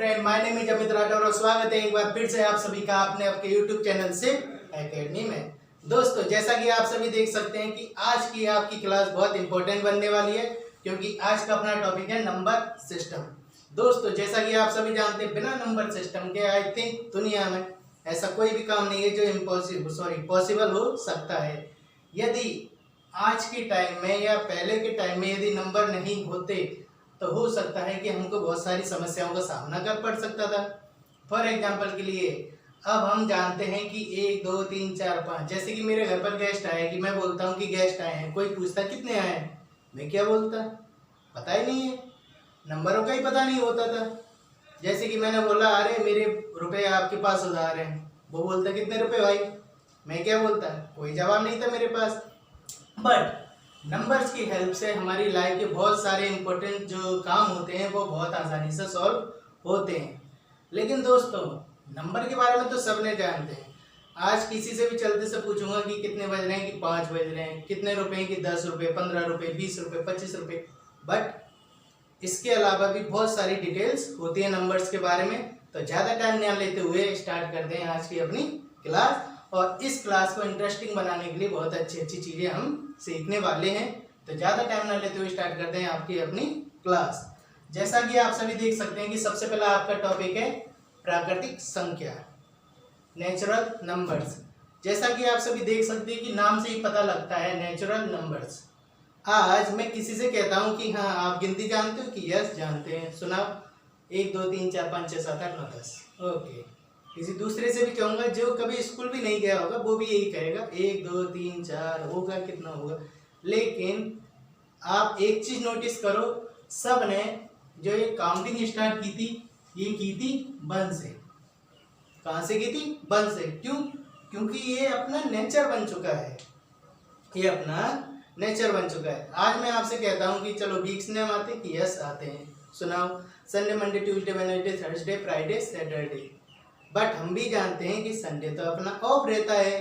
Friend, my name is Amit Rathore और स्वागत है एक बार फिर से आप सभी का अपने आपके यूट्यूब चैनल सिप एकेडमी में। दोस्तों, जैसा कि आप सभी देख सकते हैं कि आज की आपकी क्लास बहुत इंपॉर्टेंट बनने वाली है, क्योंकि आज का अपना टॉपिक है नंबर सिस्टम। दोस्तों, जैसा कि आप सभी जानते हैं, बिना नंबर सिस्टम के आई थिंक दुनिया में ऐसा कोई भी काम नहीं है जो पॉसिबल हो सकता है। यदि आज के टाइम में या पहले के टाइम में यदि नंबर नहीं होते तो हो सकता है कि हमको बहुत सारी समस्याओं का सामना कर पड़ सकता था। फॉर एग्जाम्पल के लिए अब हम जानते हैं कि 1 2 3 4 5, जैसे कि मेरे घर पर गेस्ट आए कि मैं बोलता हूँ कि गेस्ट आए हैं, कोई पूछता कितने आए हैं, मैं क्या बोलता, पता ही नहीं है, नंबरों का ही पता नहीं होता था। जैसे कि मैंने बोला अरे मेरे रुपए आपके पास उधार हैं, वो बोलता कितने रुपए भाई, मैं क्या बोलता, कोई जवाब नहीं था मेरे पास। बट नंबर्स की हेल्प से हमारी लाइफ के बहुत सारे इंपॉर्टेंट जो काम होते हैं वो बहुत आसानी से सॉल्व होते हैं। लेकिन दोस्तों, नंबर के बारे में तो सबने जानते हैं। आज किसी से भी चलते से पूछूंगा कि कितने बज रहे हैं, कि 5 बज रहे हैं, कितने रुपए हैं, कि 10 रुपये, 15 रुपये, 20 रुपये, 25 रुपये। बट इसके अलावा भी बहुत सारी डिटेल्स होती है नंबर्स के बारे में। तो ज़्यादा टाइम न लेते हुए स्टार्ट करते हैं आज की अपनी क्लास। और इस क्लास को इंटरेस्टिंग बनाने के लिए बहुत अच्छी अच्छी चीज़ें हम सीखने वाले हैं। तो ज़्यादा टाइम ना लेते हुए स्टार्ट करते हैं आपकी अपनी क्लास। जैसा कि आप सभी देख सकते हैं कि सबसे पहला आपका टॉपिक है प्राकृतिक संख्या, नेचुरल नंबर्स। जैसा कि आप सभी देख सकते हैं कि नाम से ही पता लगता है नेचुरल नंबर्स। आज मैं किसी से कहता हूँ कि हाँ आप गिनती जानते हो, कि यस जानते हैं, सुनाओ 1 2 3 4 5 6 7 8 9 10। ओके, किसी दूसरे से भी कहूँगा जो कभी स्कूल भी नहीं गया होगा वो भी यही कहेगा 1 2 3 4 होगा, कितना होगा। लेकिन आप एक चीज़ नोटिस करो, सब ने जो ये काउंटिंग स्टार्ट की थी ये की थी 1 से। कहाँ से की थी? 1 से। क्यों? क्योंकि ये अपना नेचर बन चुका है, ये अपना नेचर बन चुका है। आज मैं आपसे कहता हूँ कि चलो वीक्स नेम आते हैं, कि यस आते हैं, सुनाओ Sunday Monday Tuesday Wednesday Thursday Friday Saturday. But हम भी जानते हैं कि संडे तो अपना ऑफ रहता है,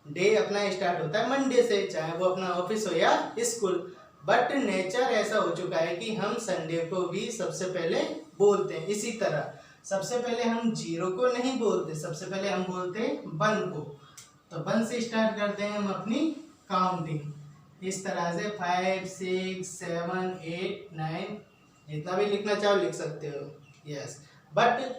डे अपना स्टार्ट होता है मंडे से, चाहे वो अपना ऑफिस हो या स्कूल। बट नेचर ऐसा हो चुका है कि हम संडे को भी सबसे पहले बोलते हैं। इसी तरह सबसे पहले हम 0 को नहीं बोलते, सबसे पहले हम बोलते हैं 1 को। तो 1 से स्टार्ट करते हैं हम अपनी काउंटिंग। इस तरह से 5 6 7 8 9, जितना भी लिखना चाहो लिख सकते हो, यस। बट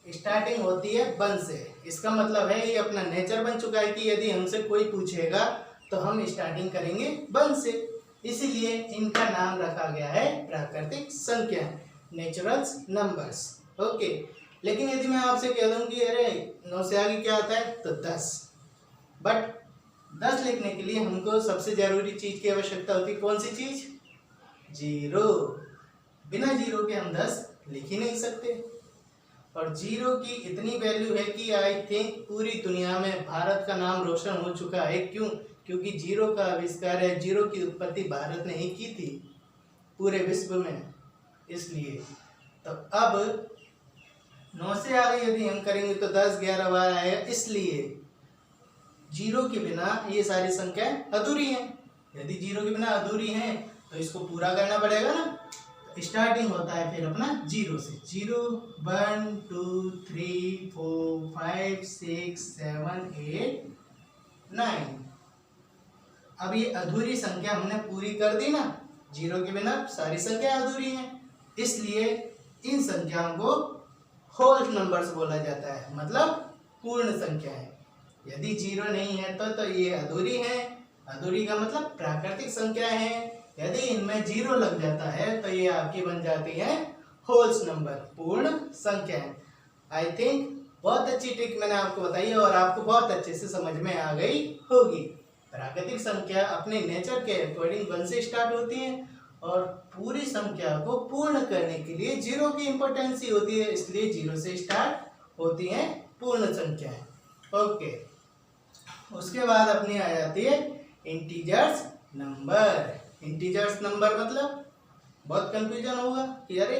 स्टार्टिंग होती है 1 से। इसका मतलब है ये अपना नेचर बन चुका है कि यदि हमसे कोई पूछेगा तो हम स्टार्टिंग करेंगे 1 से। इसीलिए इनका नाम रखा गया है प्राकृतिक संख्या, नेचुरल नंबर्स। ओके, लेकिन यदि मैं आपसे कह दूं कि अरे 9 से आगे क्या आता है, तो 10। बट 10 लिखने के लिए हमको सबसे जरूरी चीज की आवश्यकता होती है। कौन सी चीज? 0। बिना 0 के हम 10 लिख ही नहीं सकते। और 0 की इतनी वैल्यू है कि आई थिंक पूरी दुनिया में भारत का नाम रोशन हो चुका है। क्यों? क्योंकि 0 का आविष्कार है, 0 की उत्पत्ति भारत ने ही की थी पूरे विश्व में। इसलिए तो अब 9 से आगे यदि हम करेंगे तो 10 11 12 आएगा। इसलिए 0 के बिना ये सारी संख्याएं अधूरी हैं। यदि 0 के बिना अधूरी हैं तो इसको पूरा करना पड़ेगा ना। स्टार्टिंग होता है फिर अपना 0 से। 0 1 2 3 4 5 6 7 8 9। अब ये अधूरी संख्या हमने पूरी कर दी ना, 0 के बिना सारी संख्या अधूरी हैं। इसलिए इन संख्याओं को होल नंबर्स बोला जाता है, मतलब पूर्ण संख्या है। यदि 0 नहीं है तो ये अधूरी है। अधूरी का मतलब प्राकृतिक संख्या है। यदि इनमें 0 लग जाता है तो ये आपकी बन जाती है होल्स नंबर, पूर्ण संख्या है। आई थिंक बहुत अच्छी ट्रिक मैंने आपको बताई है और आपको बहुत अच्छे से समझ में आ गई होगी। प्राकृतिक संख्या अपने नेचर के अकॉर्डिंग 1 से स्टार्ट होती है और पूरी संख्या को पूर्ण करने के लिए 0 की इंपॉर्टेंस ही होती है, इसलिए 0 से स्टार्ट होती हैं पूर्ण संख्याएं। ओके, उसके बाद अपनी आ जाती है इंटीजर्स नंबर। इंटीजर्स नंबर मतलब बहुत कंफ्यूजन होगा कि अरे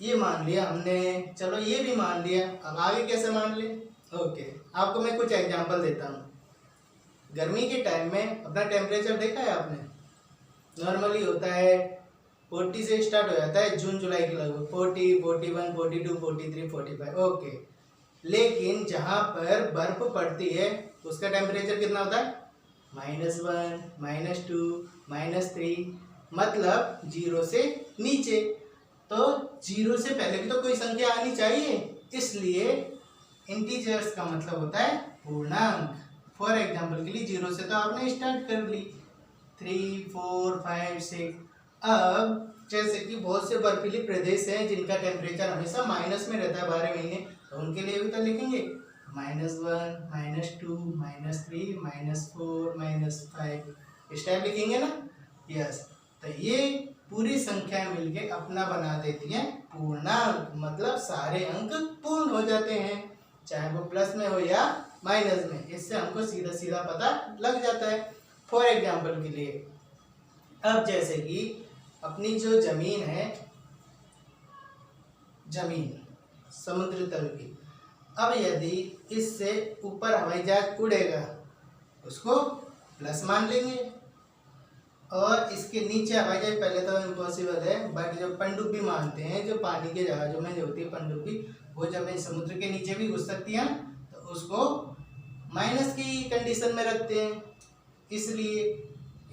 ये मान लिया हमने, चलो ये भी मान लिया, अब आगे कैसे मान ले। ओके, आपको मैं कुछ एग्जांपल देता हूँ। गर्मी के टाइम में अपना टेम्परेचर देखा है आपने? नॉर्मली होता है 40 से स्टार्ट हो जाता है जून जुलाई के लगभग, 40, 41, 42, 43, 45, ओके। लेकिन जहाँ पर बर्फ पड़ती है उसका टेम्परेचर कितना होता है? -1, -2, -3, मतलब 0 से नीचे। तो 0 से पहले भी तो कोई संख्या आनी चाहिए, इसलिए इंटीजर्स का मतलब होता है पूर्णांक। फॉर एग्जाम्पल के लिए 0 से तो आपने स्टार्ट कर ली, 3, 4, 5, 6। अब जैसे कि बहुत से बर्फीले प्रदेश हैं जिनका टेम्परेचर हमेशा माइनस में रहता है 12 महीने, तो उनके लिए भी तो लिखेंगे -1, -2, -3, -4, -5, इस टाइप लिखेंगे ना। यस, तो ये पूरी संख्या मिलके अपना बना देती है पूर्णांक, मतलब सारे अंक पूर्ण हो जाते हैं, चाहे वो प्लस में हो या माइनस में। इससे हमको सीधा सीधा पता लग जाता है। फॉर एग्जाम्पल के लिए अब जैसे कि अपनी जो जमीन है, जमीन समुद्र तल की, अब यदि इससे ऊपर हवाई जहाज उड़ेगा उसको प्लस मान लेंगे, और इसके नीचे हवाई जहाज पहले तो इम्पॉसिबल है, बट जब पनडुब्बी मानते हैं, जो पानी के जहाजों में जो होती है पनडुब्बी, वो जब समुद्र के नीचे भी घुस सकती है तो उसको माइनस की कंडीशन में रखते हैं, इसलिए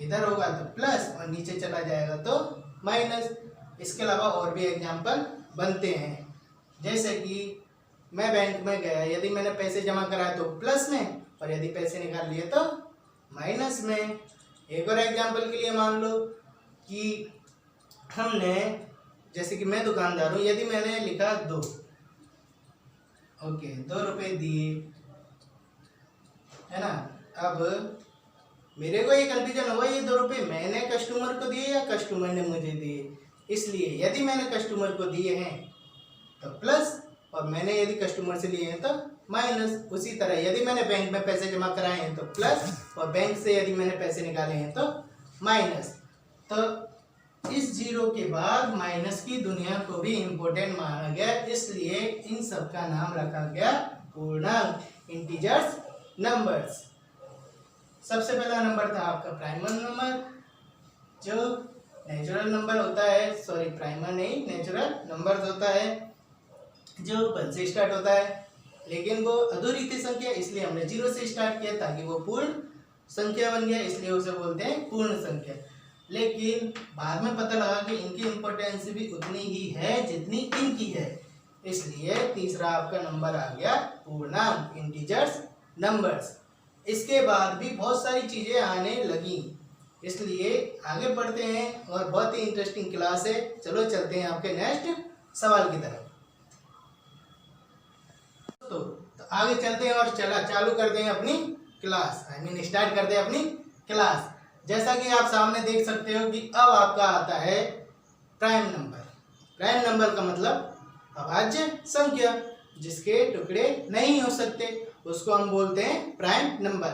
इधर होगा तो प्लस और नीचे चला जाएगा तो माइनस। इसके अलावा और भी एग्जाम्पल बनते हैं, जैसे कि मैं बैंक में गया, यदि मैंने पैसे जमा कराए तो प्लस में, और यदि पैसे निकाल लिए तो माइनस में। एक और एग्जाम्पल के लिए मान लो कि हमने, जैसे कि मैं दुकानदार हूँ, यदि मैंने लिखा 2, ओके, 2 रुपये दिए, है ना। अब मेरे को ये कंफ्यूजन हुआ, ये 2 रुपये मैंने कस्टमर को दिए या कस्टमर ने मुझे दिए, इसलिए यदि मैंने कस्टमर को दिए हैं तो प्लस, और मैंने यदि कस्टमर से लिए हैं तो माइनस। उसी तरह यदि मैंने बैंक में पैसे जमा कराए हैं तो प्लस, और बैंक से यदि मैंने पैसे निकाले हैं तो माइनस। तो इस 0 के बाद माइनस की दुनिया को भी इम्पोर्टेंट माना गया, इसलिए इन सब का नाम रखा गया पूर्णांक, इंटीजर्स, नंबर्स। सबसे पहला नंबर था आपका प्राइमल नंबर, जो नेचुरल नंबर होता है, सॉरी प्राइमल नहीं, नेचुरल नंबर होता है जो 1 से स्टार्ट होता है, लेकिन वो अधूरी थी संख्या, इसलिए हमने 0 से स्टार्ट किया ताकि वो पूर्ण संख्या बन गया, इसलिए उसे बोलते हैं पूर्ण संख्या। लेकिन बाद में पता लगा कि इनकी इम्पोर्टेंस भी उतनी ही है जितनी इनकी है, इसलिए तीसरा आपका नंबर आ गया पूर्णांक, इंटीजर्स, नंबर्स। इसके बाद भी बहुत सारी चीज़ें आने लगी, इसलिए आगे बढ़ते हैं, और बहुत ही इंटरेस्टिंग क्लास है। चलो चलते हैं आपके नेक्स्ट सवाल की तरफ। तो आगे चलते हैं और चालू करते हैं अपनी क्लास, स्टार्ट करते हैं अपनी क्लास। जैसा कि आप सामने देख सकते हो कि अब आपका आता है प्राइम नंबर। प्राइम नंबर का मतलब अभाज्य संख्या, जिसके टुकड़े नहीं हो सकते, उसको हम बोलते हैं प्राइम नंबर।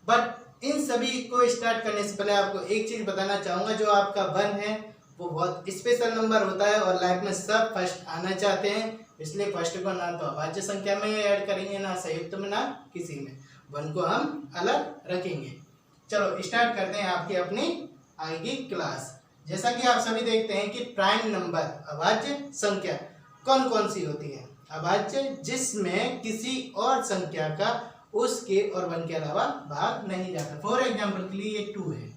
बट इन सभी को स्टार्ट करने से पहले आपको एक चीज़ बताना चाहूँगा, जो आपका 1 है वो बहुत स्पेशल नंबर होता है, और लाइफ में सब फर्स्ट आना चाहते हैं, इसलिए फर्स्ट को ना तो अभाज्य संख्या में ऐड करेंगे, ना संयुक्त में, ना किसी में। 1 को हम अलग रखेंगे। चलो स्टार्ट करते हैं आपकी अपनी आगे की क्लास। जैसा कि आप सभी देखते हैं कि प्राइम नंबर, अभाज्य संख्या कौन कौन सी होती है? अभाज्य जिसमें किसी और संख्या का उसके और 1 के अलावा भाग नहीं जाता। फॉर एग्जाम्पल के लिए ये 2 है,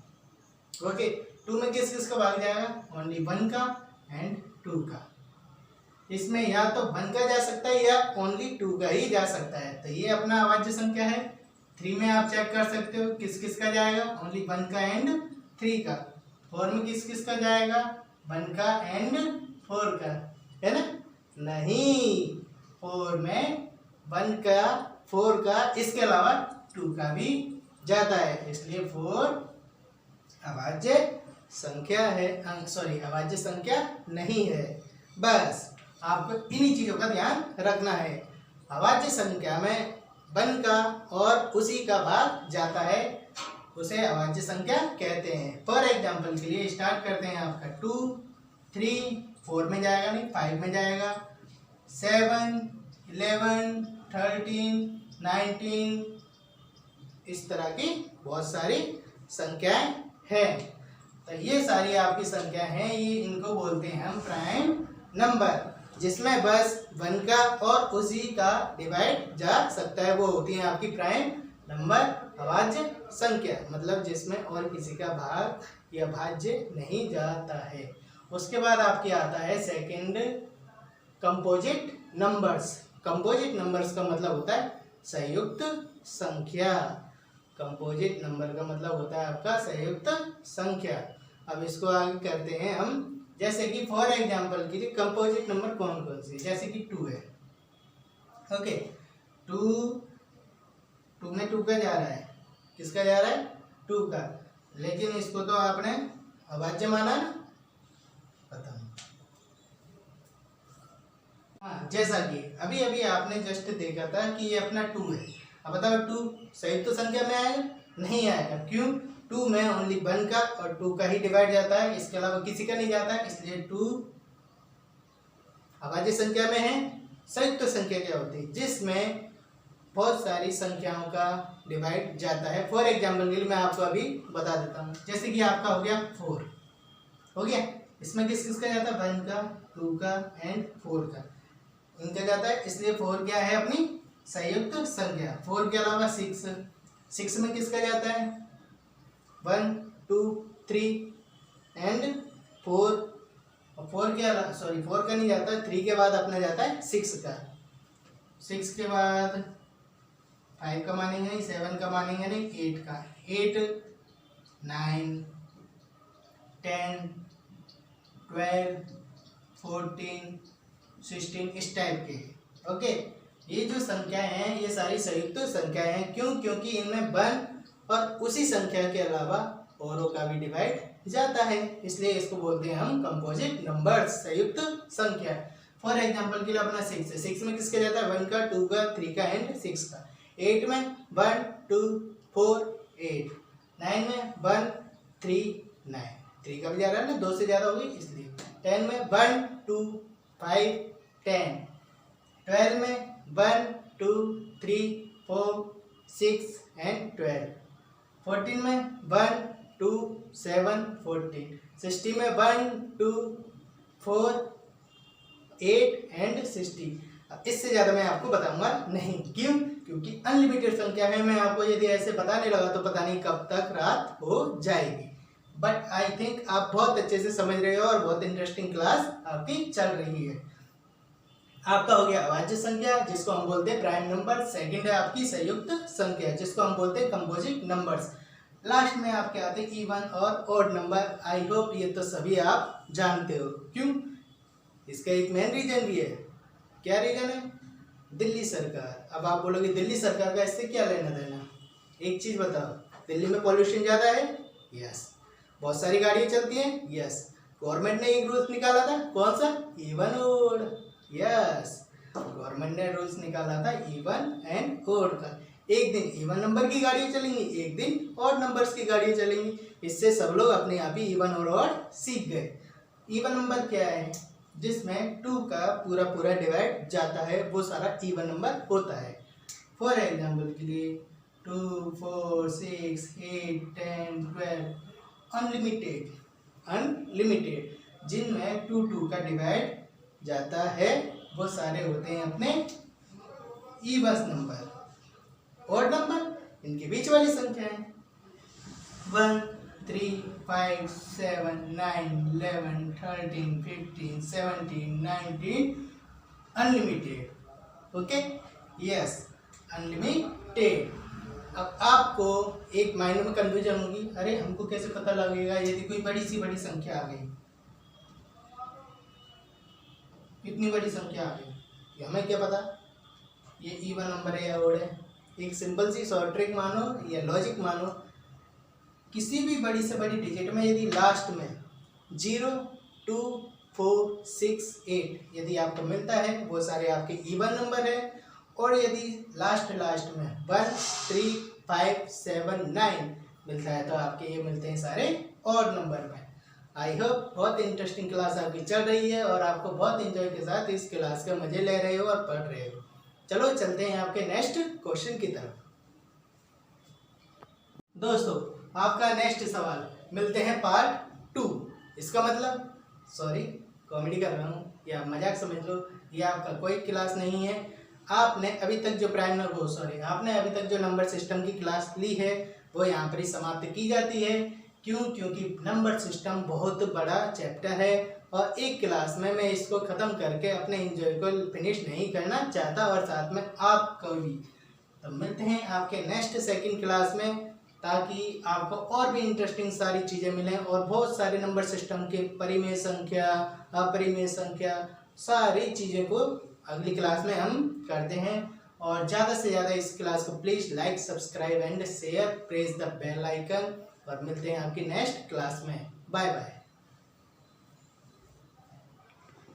ओके, 2 में किस किस का भाग जाएगा? ओनली 1 का एंड 2 का। इसमें या तो 1 का जा सकता है या ओनली 2 का ही जा सकता है, तो ये अपना अभाज्य संख्या है। 3 में आप चेक कर सकते हो किस किस का जाएगा, ओनली 1 का एंड 3 का। 4 में किस किस का जाएगा? 1 का एंड 4 का, है ना? नहीं, 4 में 1 का, 4 का, इसके अलावा 2 का भी जाता है, इसलिए 4 अभाज्य संख्या है, सॉरी अभाज्य संख्या नहीं है। बस आपको इन्हीं चीज़ों का ध्यान रखना है। अभाज्य संख्या में 1 का और उसी का भाग जाता है, उसे अभाज्य संख्या कहते हैं। फॉर एग्जाम्पल के लिए स्टार्ट करते हैं आपका 2, 3, 4 में जाएगा नहीं, 5 में जाएगा, 7, 11, 13, 19, इस तरह की बहुत सारी संख्याएं हैं। तो ये सारी आपकी संख्या हैं, ये इनको बोलते हैं हम प्राइम नंबर, जिसमें बस 1 का और उसी का डिवाइड जा सकता है, वो होती है आपकी प्राइम नंबर अभाज्य संख्या, मतलब जिसमें और किसी का भाग या भाज्य नहीं जाता है। उसके बाद आपके आता है second composite numbers. Composite numbers का मतलब होता है संयुक्त संख्या। कंपोजिट नंबर का मतलब होता है आपका संयुक्त संख्या। अब इसको आगे करते हैं हम, जैसे कि फॉर एग्जांपल के लिए कंपोजिट नंबर कौन कौन सी, जैसे कि 2 है। ओके, 2 में 2 का जा रहा है, किसका जा रहा है, 2 का, लेकिन इसको तो आपने अभाज्य माना ना, खत्म। हाँ, जैसा कि अभी अभी आपने जस्ट देखा था कि ये अपना 2 है। अब बताओ 2 संयुक्त संख्या में आएगा, नहीं आएगा, क्यों, 2 में ओनली 1 का और 2 का ही डिवाइड जाता है, इसके अलावा किसी का नहीं जाता है, इसलिए 2 अभाज्य संख्या में है। संयुक्त संख्या क्या होती है, जिसमें बहुत सारी संख्याओं का डिवाइड जाता है। फॉर एग्जाम्पल के लिए मैं आपको अभी बता देता हूँ, जैसे कि आपका हो गया 4, हो गया, इसमें किस किस का जाता है, 1 का, 2 का एंड 4 का, इनका जाता है, इसलिए 4 क्या है अपनी संयुक्त संख्या। 4 के अलावा 6 में किसका जाता है, 1 2 3 एंड 4, और 4 के अलावा 4 का नहीं जाता, 3 के बाद अपना जाता है 6 का, 6 के बाद 5 का मानेंगे, 7 का मानेंगे नहीं, 8 का, 8 9 10 12 14 16 इस टाइप के। ओके, ये जो संख्याएं हैं ये सारी संयुक्त संख्याएं हैं, क्यों, क्योंकि इनमें 1 और उसी संख्या के अलावा औरों का भी डिवाइड जाता है, इसलिए इसको बोलते हैं हम कंपोजिट नंबर्स, संयुक्त संख्या। फॉर एग्जांपल के लिए अपना 6 है, 6 में किसका जाता है, 1 का, 2 का, 3 का एंड 6 का। 8 में 1 2 4 8, 9 में 1 3 9, 3 का भी जा रहा है ना, 2 से ज़्यादा हो गई इसलिए। 10 में 1 2 5 10, 12 में 1 2 3 4 6 एंड 12, 14 में 1 2 7 14, 16 में 1 2 4 8 एंड 60। अब इससे ज़्यादा मैं आपको बताऊंगा नहीं, क्यों, क्योंकि अनलिमिटेड संख्या है, मैं आपको यदि ऐसे बताने लगा तो पता नहीं कब तक रात हो जाएगी। बट आई थिंक आप बहुत अच्छे से समझ रहे हो और बहुत इंटरेस्टिंग क्लास आपकी चल रही है। आपका हो गया अभाज्य संख्या, जिसको हम बोलते हैं प्राइम नंबर। सेकंड है आपकी संयुक्त संख्या, जिसको हम बोलते हैं कंपोजिट नंबर्स। लास्ट में आपके आते हैं इवन और ऑड नंबर। आई होप ये तो सभी आप जानते हो, क्यों, इसका एक मेन रीजन भी है। क्या रीजन है, दिल्ली सरकार। अब आप बोलोगे दिल्ली सरकार का इससे क्या लेना देना, एक चीज बताओ, दिल्ली में पॉल्यूशन ज्यादा है, यस, बहुत सारी गाड़ियां चलती हैं, यस, गवर्नमेंट ने एक रूल्स निकाला था, कौन सा, इवन ऑड, यस, गवर्नमेंट ने रूल्स निकाला था इवन एंड ऑड का। एक दिन इवन नंबर की गाड़ियां चलेंगी, एक दिन ऑड नंबर्स की गाड़ियां चलेंगी, इससे सब लोग अपने आप ही इवन और ऑड सीख गए। इवन नंबर क्या है, जिसमें 2 का पूरा पूरा डिवाइड जाता है, वो सारा इवन नंबर होता है। फॉर एग्जाम्पल के लिए 2 4 6 8 10 12 अनलिमिटेड, अनलिमिटेड जिनमें 2 2 का डिवाइड जाता है, वो सारे होते हैं अपने इवन नंबर। ऑड नंबर इनके बीच वाली संख्या है, 1 3 5 7 9 11 13 15 17 19 अनलिमिटेड। Okay, yes, unlimited. अब आपको एक मायने में कंफ्यूजन होगी, अरे हमको कैसे पता लगेगा यदि कोई बड़ी सी बड़ी संख्या आ गई, इतनी बड़ी संख्या आ गई, ये हमें क्या पता ये इवन नंबर है या ऑड है। एक सिंपल सी शॉर्ट ट्रिक मानो या लॉजिक मानो, किसी भी बड़ी से बड़ी डिजिट में यदि लास्ट में 0 2 4 6 8 यदि आपको मिलता है, वो सारे आपके इवन नंबर है, और यदि लास्ट में 1 3 5 7 9 मिलता है तो आपके ये मिलते हैं सारे ऑड नंबर में। आई होप बहुत इंटरेस्टिंग क्लास आपकी चल रही है और आपको बहुत एंजॉय के साथ इस क्लास के मजे ले रहे हो और पढ़ रहे हो। चलो चलते हैं आपके नेक्स्ट क्वेश्चन की तरफ। दोस्तों आपका नेक्स्ट सवाल, मिलते हैं पार्ट 2। इसका मतलब, सॉरी कॉमेडी कर रहा हूँ या मजाक समझ लो, ये आपका कोई क्लास नहीं है। आपने अभी तक जो नंबर सिस्टम की क्लास ली है वो यहाँ पर ही समाप्त की जाती है। क्यों? क्योंकि नंबर सिस्टम बहुत बड़ा चैप्टर है और एक क्लास में मैं इसको ख़त्म करके अपने एंजॉय को फिनिश नहीं करना चाहता और साथ में आपको भी। तो मिलते हैं आपके नेक्स्ट सेकंड क्लास में, ताकि आपको और भी इंटरेस्टिंग सारी चीज़ें मिलें और बहुत सारे नंबर सिस्टम के परिमेय संख्या, अपरिमेय संख्या, सारी चीज़ें को अगली क्लास में हम करते हैं। और ज़्यादा से ज़्यादा इस क्लास को please like, subscribe and share, press the bell icon. और मिलते हैं आपकी नेक्स्ट क्लास में। Bye bye.